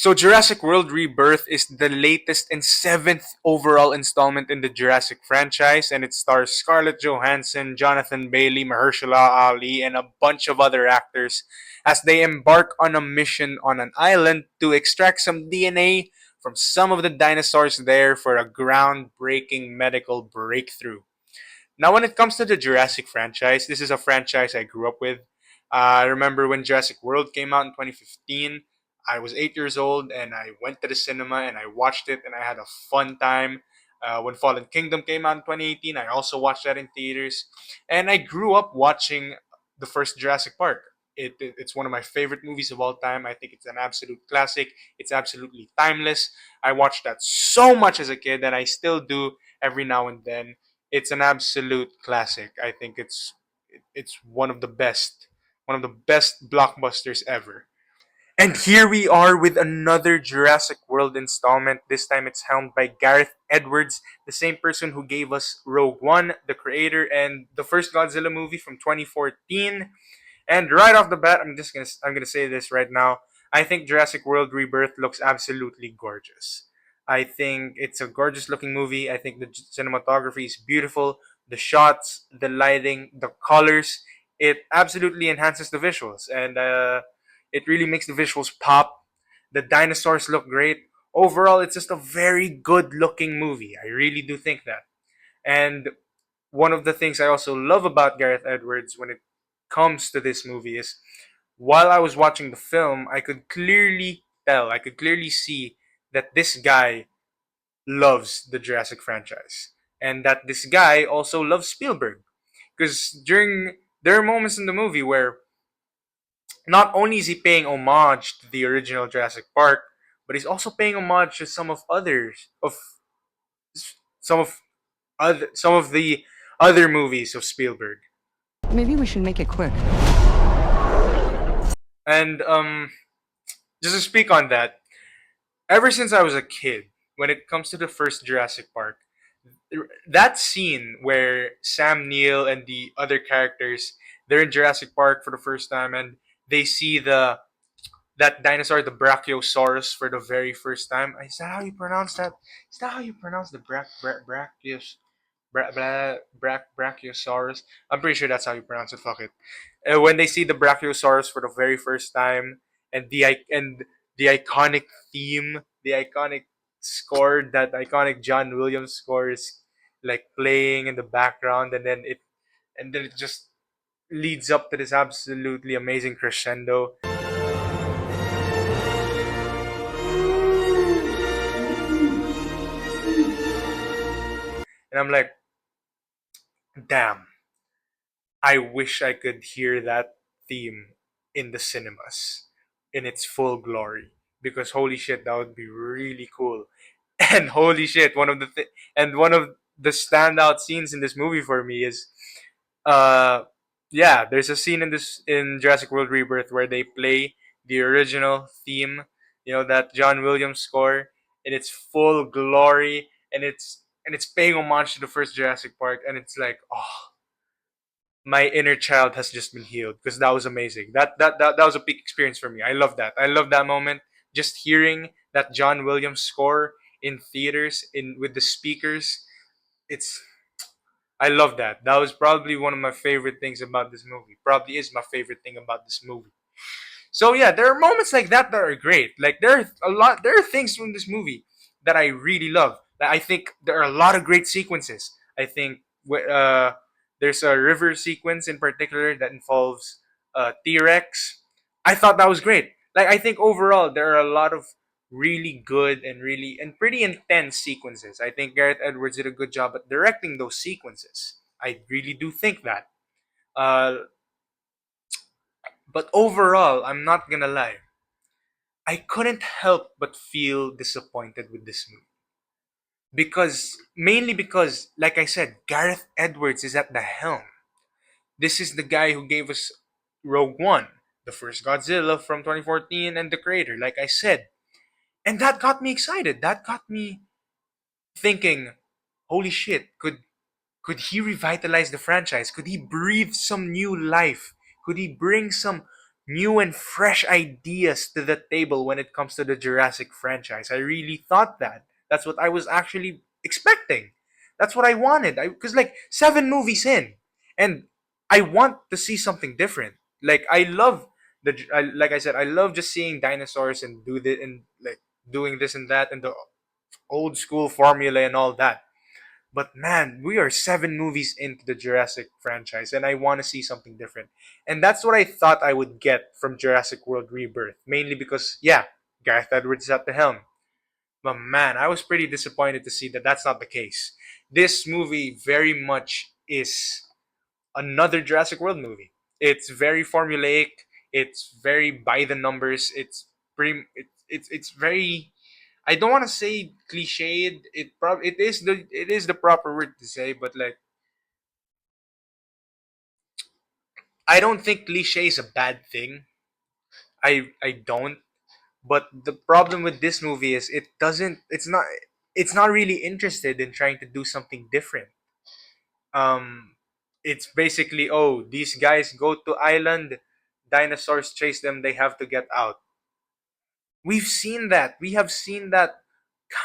So, Jurassic World Rebirth is the latest and seventh overall installment in the Jurassic franchise, and it stars Scarlett Johansson, Jonathan Bailey, Mahershala Ali, and a bunch of other actors as they embark on a mission on an island to extract some DNA from some of the dinosaurs there for a groundbreaking medical breakthrough. Now, when it comes to the Jurassic franchise, this is a franchise I grew up with. I remember when Jurassic World came out in 2015. I was 8 years old and I went to the cinema and I watched it and I had a fun time. When Fallen Kingdom came out in 2018, I also watched that in theaters. And I grew up watching the first Jurassic Park. It's one of my favorite movies of all time. I think it's an absolute classic. It's absolutely timeless. I watched that so much as a kid and I still do every now and then. It's an absolute classic. I think it's one of the best blockbusters ever. And here we are with another Jurassic World installment. This time it's helmed by Gareth Edwards, the same person who gave us Rogue One, the creator, and the first Godzilla movie from 2014. And right off the bat, I'm gonna say this right now. I think Jurassic World Rebirth looks absolutely gorgeous. I think it's a gorgeous looking movie. I think the cinematography is beautiful. The shots, the lighting, the colors, it absolutely enhances the visuals, and it really makes the visuals pop. The dinosaurs look great. Overall, it's just a very good looking movie. I really do think that. And one of the things I also love about Gareth Edwards when it comes to this movie is while I was watching the film, I could clearly see that this guy loves the Jurassic franchise and that this guy also loves Spielberg. Because there are moments in the movie where not only is he paying homage to the original Jurassic Park, but he's also paying homage to some of some of the other movies of Spielberg. Maybe we should make it quick. And just to speak on that, ever since I was a kid, when it comes to the first Jurassic Park, that scene where Sam Neill and the other characters they're in Jurassic Park for the first time and they see the that dinosaur, the Brachiosaurus, for the very first time. Is that how you pronounce that? Is that how you pronounce the Brachiosaurus? I'm pretty sure that's how you pronounce it. Fuck it. When they see the Brachiosaurus for the very first time, and the iconic theme, the iconic score, that iconic John Williams score is like playing in the background, and then it just leads up to this absolutely amazing crescendo. And I'm like, damn, I wish I could hear that theme in the cinemas in its full glory. Because holy shit, that would be really cool. And holy shit, one of the standout scenes in this movie for me is uh yeah, there's a scene in Jurassic World Rebirth where they play the original theme, that John Williams score in its full glory, and it's paying homage to the first Jurassic Park, and it's like, oh, my inner child has just been healed because that was amazing. That was a peak experience for me. I love that. I love that moment. Just hearing that John Williams score in theaters in with the speakers, it's I love that. That was probably one of my favorite things about this movie. Probably is my favorite thing about this movie. So yeah, there are moments like that that are great. Like there are things from this movie that I really love. I think there are a lot of great sequences. I think there's a river sequence in particular that involves T Rex. I thought that was great. Like I think overall there are a lot of really good and pretty intense sequences. I think Gareth Edwards did a good job at directing those sequences. I really do think that. Uh, but overall, I'm not gonna lie. I couldn't help but feel disappointed with this movie. Mainly because, like I said, Gareth Edwards is at the helm. This is the guy who gave us Rogue One, the first Godzilla from 2014, and the creator, like I said. And that got me excited. That got me thinking, holy shit, could he revitalize the franchise? Could he breathe some new life? Could he bring some new and fresh ideas to the table when it comes to the Jurassic franchise. I really thought that. That's what I was actually expecting. That's what I wanted. Because like 7 movies in, and I want to see something different. Like I love like I said, I love just seeing dinosaurs and do the and like doing this and that and the old school formula and all that. But man, we are 7 movies into the Jurassic franchise, and I want to see something different. And that's what I thought I would get from Jurassic World Rebirth, mainly because, yeah, Gareth Edwards is at the helm. But man, I was pretty disappointed to see that that's not the case. This movie very much is another Jurassic World movie. It's very formulaic. It's very by the numbers. It's very, I don't want to say cliched. It is the proper word to say, but like I don't think cliche is a bad thing. I don't. But the problem with this movie is it doesn't. It's not really interested in trying to do something different. Um, it's basically, oh, these guys go to island, dinosaurs chase them, they have to get out. We've seen that. We have seen that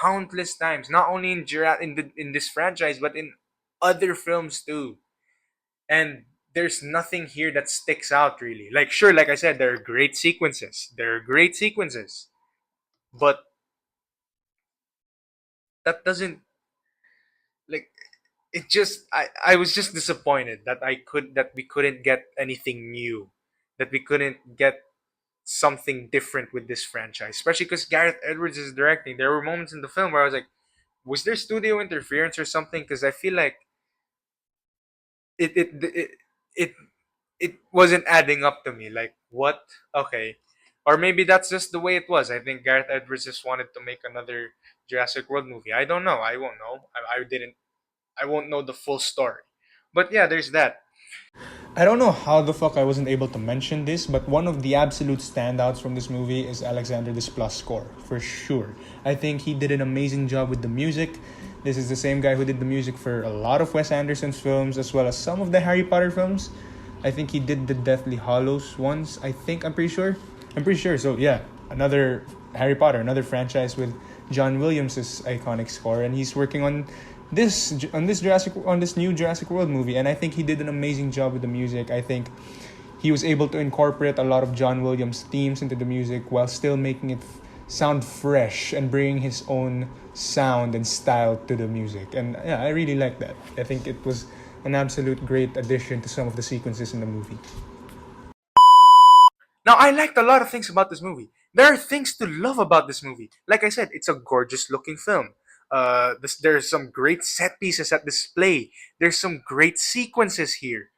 countless times, not only in this franchise, but in other films too. And there's nothing here that sticks out really. Like sure, like I said, there are great sequences. There are great sequences, but that doesn't like it just I was just disappointed that we couldn't get anything new, that we couldn't get something different with this franchise, especially because Gareth Edwards is directing. There were moments in the film where I was like, was there studio interference or something? Because I feel like it it it it it wasn't adding up to me. Like what? Okay, or maybe that's just the way it was. I think Gareth Edwards just wanted to make another Jurassic World movie. I don't know. I won't know. I didn't. I won't know the full story. But yeah, there's that. I don't know how the fuck I wasn't able to mention this, but one of the absolute standouts from this movie is Alexander Desplat's score, for sure. I think he did an amazing job with the music. This is the same guy who did the music for a lot of Wes Anderson's films, as well as some of the Harry Potter films. I think he did the Deathly Hallows ones. I'm pretty sure. I'm pretty sure. So yeah, another Harry Potter, another franchise with John Williams' iconic score, and he's working on this new Jurassic World movie, and I think he did an amazing job with the music. I think he was able to incorporate a lot of John Williams themes into the music while still making it sound fresh and bringing his own sound and style to the music. And yeah, I really like that. I think it was an absolute great addition to some of the sequences in the movie. Now, I liked a lot of things about this movie. There are things to love about this movie. Like I said, it's a gorgeous looking film. There's some great set pieces at display. There's some great sequences here.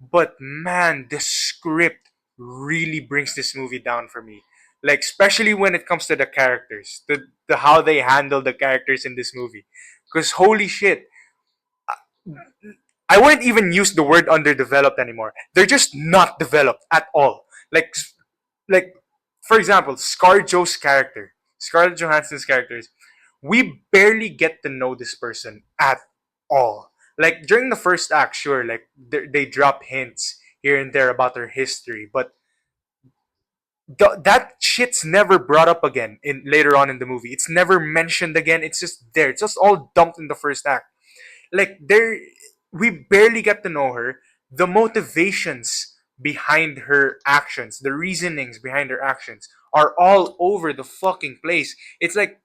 But man, the script really brings this movie down for me. Like especially when it comes to the characters, the how they handle the characters in this movie. Because holy shit, I wouldn't even use the word underdeveloped anymore. They're just not developed at all. Like for example, Scarlett Johansson's characters, we barely get to know this person at all. Like during the first act, sure, like they drop hints here and there about her history, but that shit's never brought up again in later on in the movie. It's never mentioned again. It's just there. It's just all dumped in the first act. Like there, we barely get to know her. The motivations behind her actions, the reasonings behind her actions, are all over the fucking place. It's like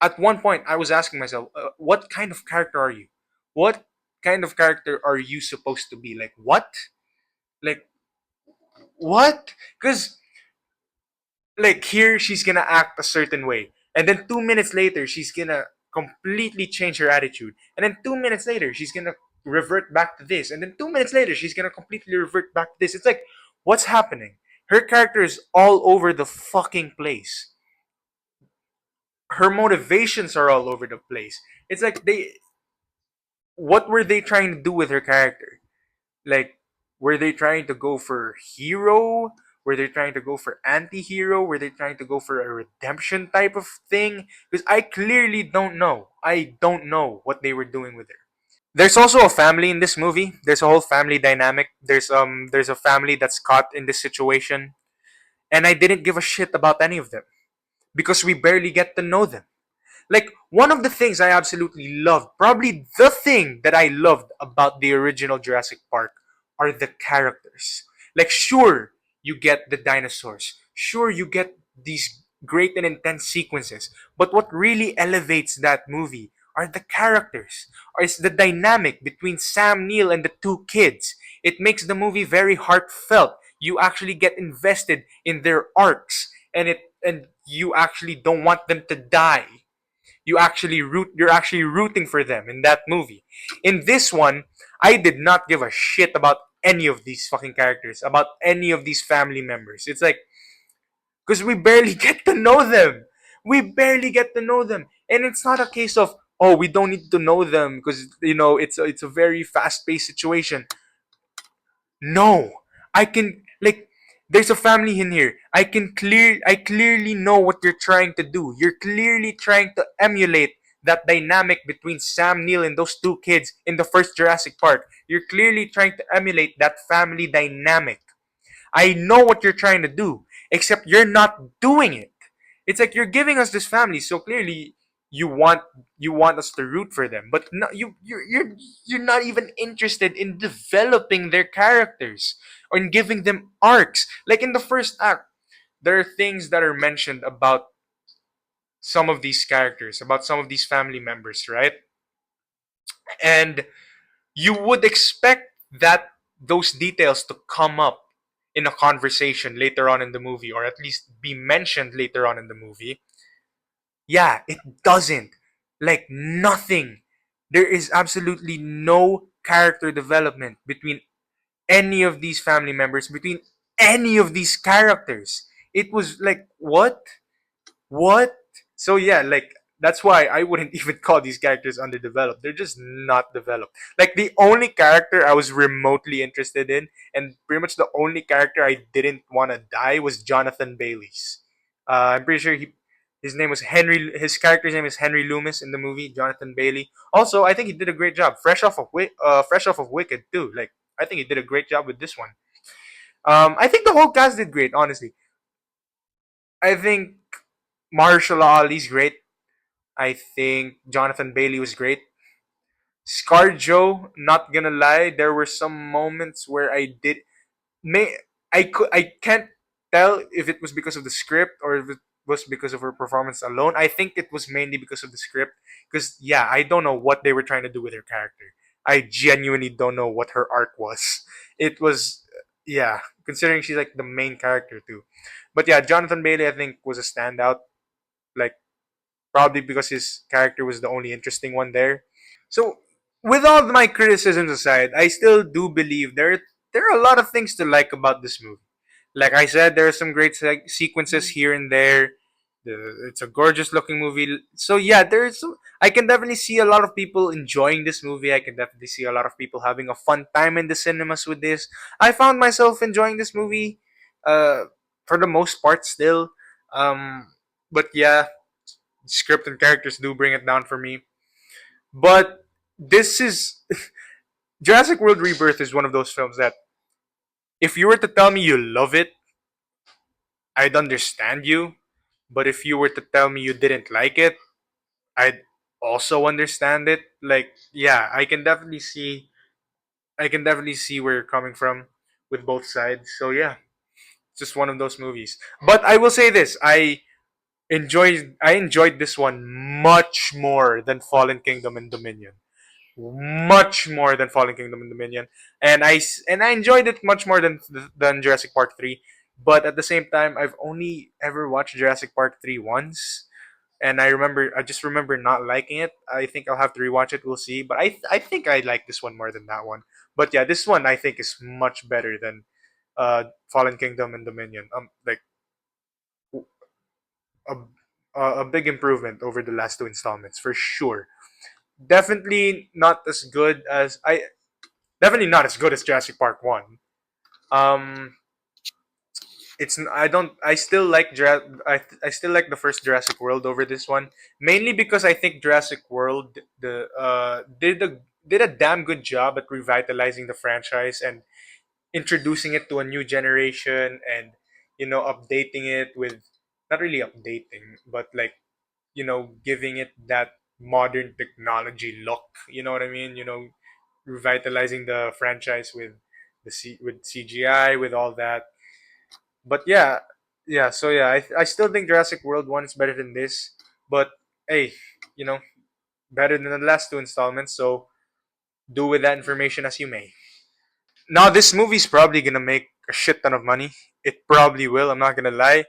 at one point I was asking myself, what kind of character are you? What kind of character are you supposed to be? Like what? Like what? Because like here she's gonna act a certain way, and then 2 minutes later she's gonna completely change her attitude, and then 2 minutes later she's gonna revert back to this, and then 2 minutes later she's gonna completely revert back to this. It's like, what's happening? Her character is all over the fucking place. Her motivations are all over the place. It's like what were they trying to do with her character? Like, were they trying to go for hero? Were they trying to go for anti-hero? Were they trying to go for a redemption type of thing? Because I clearly don't know. I don't know what they were doing with her. There's also a family in this movie. There's a whole family dynamic. There's a family that's caught in this situation. and I didn't give a shit about any of them because we barely get to know them. Like, one of the things I absolutely loved, probably the thing that I loved about the original Jurassic Park, are the characters. Like, sure, you get the dinosaurs. Sure, you get these great and intense sequences. But what really elevates that movie are the characters, or is the dynamic between Sam Neill and the two kids. It makes the movie very heartfelt. You actually get invested in their arcs, and you actually don't want them to die. You're actually rooting for them in that movie. In this one, I did not give a shit about any of these fucking characters, about any of these family members. It's like, because we barely get to know them. We barely get to know them. And it's not a case of, oh, we don't need to know them because it's a very fast-paced situation. No, I can, like, there's a family in here. I clearly know what you're trying to do. You're clearly trying to emulate that dynamic between Sam Neill and those two kids in the first Jurassic Park. You're clearly trying to emulate that family dynamic. I know what you're trying to do, except you're not doing it. It's like you're giving us this family, so clearly you want you want us to root for them, but no, you're not even interested in developing their characters or in giving them arcs. Like in the first act, there are things that are mentioned about some of these characters, about some of these family members, right? And you would expect that those details to come up in a conversation later on in the movie, or at least be mentioned later on in the movie. Yeah, it doesn't. Like, nothing. There is absolutely no character development between any of these family members, between any of these characters. It was like, what? What? So yeah, like, that's why I wouldn't even call these characters underdeveloped. They're just not developed. Like, the only character I was remotely interested in, and pretty much the only character I didn't want to die, was Jonathan Bailey's. I'm pretty sure his name was Henry. His character's name is Henry Loomis in the movie. Jonathan Bailey. Also, I think he did a great job. Fresh off of Wicked too. Like, I think he did a great job with this one. I think the whole cast did great. Honestly, I think Mahershala Ali's great. I think Jonathan Bailey was great. ScarJo, not gonna lie, there were some moments where may I can't tell if it was because of the script or if it was because of her performance alone. I think it was mainly because of the script. Because yeah, I don't know what they were trying to do with her character. I genuinely don't know what her arc was. It was, yeah, considering she's like the main character too. But yeah, Jonathan Bailey I think was a standout. Like, probably because his character was the only interesting one there. So, with all my criticisms aside, I still do believe there are a lot of things to like about this movie. Like I said, there are some great sequences here and there. It's a gorgeous looking movie. So yeah, I can definitely see a lot of people enjoying this movie. I can definitely see a lot of people having a fun time in the cinemas with this. I found myself enjoying this movie, uh, for the most part still. But yeah, script and characters do bring it down for me. But this is Jurassic World Rebirth is one of those films that if you were to tell me you love it, I'd understand you. But if you were to tell me you didn't like it, I'd also understand it. Like, yeah, I can definitely see where you're coming from with both sides. So yeah, it's just one of those movies. But I will say this, I enjoyed this one much more than Fallen Kingdom and Dominion. Much more than Fallen Kingdom and Dominion, and I enjoyed it much more than Jurassic Park 3. But at the same time, I've only ever watched Jurassic Park 3 once, and I just remember not liking it. I think I'll have to rewatch it. We'll see. But I think I like this one more than that one. But yeah, this one I think is much better than Fallen Kingdom and Dominion. Like a a big improvement over the last two installments for sure. Definitely not as good as I Definitely not as good as Jurassic Park 1. Um it's I don't I still like I still like the first Jurassic World over this one, mainly because I think Jurassic World did a damn good job at revitalizing the franchise and introducing it to a new generation, and updating it with, not really updating, but like, giving it that modern technology look. You know what I mean? Revitalizing the franchise with with CGI, with all that. But yeah, yeah. So yeah, I still think Jurassic World One is better than this. But hey, you know, better than the last two installments. So do with that information as you may. Now this movie's probably gonna make a shit ton of money. It probably will. I'm not gonna lie.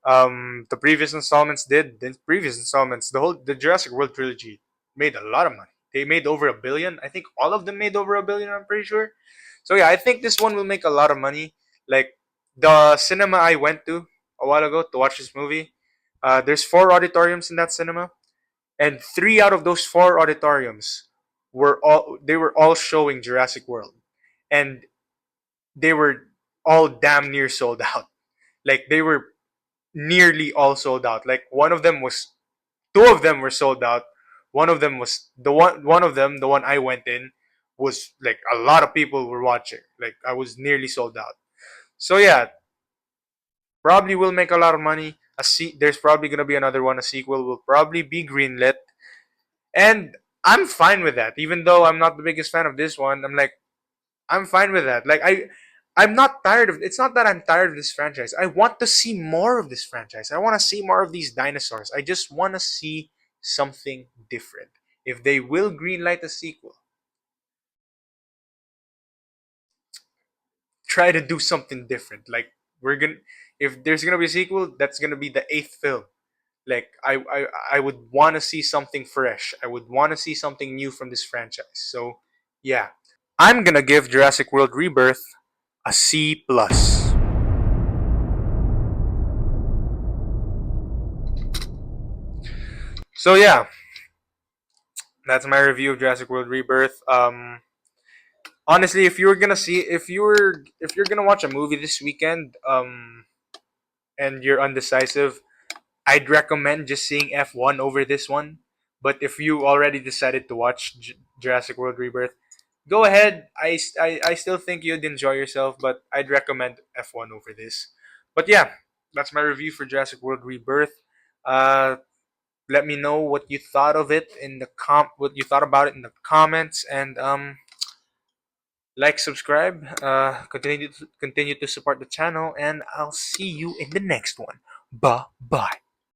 The previous installments did. The previous installments, the Jurassic World trilogy made a lot of money. They made over $1 billion. I think all of them made over $1 billion. I'm pretty sure. So yeah, I think this one will make a lot of money. Like the cinema I went to a while ago to watch this movie. There's four auditoriums in that cinema, and three out of those four auditoriums were all showing Jurassic World, and they were all damn near sold out. Like they were nearly all sold out. Like two of them were sold out. One of them was one of them, the one I went in, was like a lot of people were watching. Like I was nearly sold out. So yeah, probably will make a lot of money. There's probably gonna be another one. A sequel will probably be greenlit, and I'm fine with that. Even though I'm not the biggest fan of this one, I'm fine with that. I'm not tired of. It's not that I'm tired of this franchise. I want to see more of this franchise. I want to see more of these dinosaurs. I just want to see something different. If they will greenlight a sequel, try to do something different. Like we're gonna, if there's gonna be a sequel, that's gonna be the eighth film. Like I would want to see something fresh. I would want to see something new from this franchise. So yeah, I'm gonna give Jurassic World Rebirth a C plus. So yeah, that's my review of Jurassic World Rebirth. Honestly, if you're gonna watch a movie this weekend, and you're undecisive, I'd recommend just seeing F1 over this one. But if you already decided to watch Jurassic World Rebirth, go ahead. I still think you'd enjoy yourself, but I'd recommend F1 over this. But yeah, that's my review for Jurassic World Rebirth. Uh, Let me know what you thought of it in the what you thought about it in the comments, and like, subscribe, continue to support the channel, and I'll see you in the next one. Bye bye.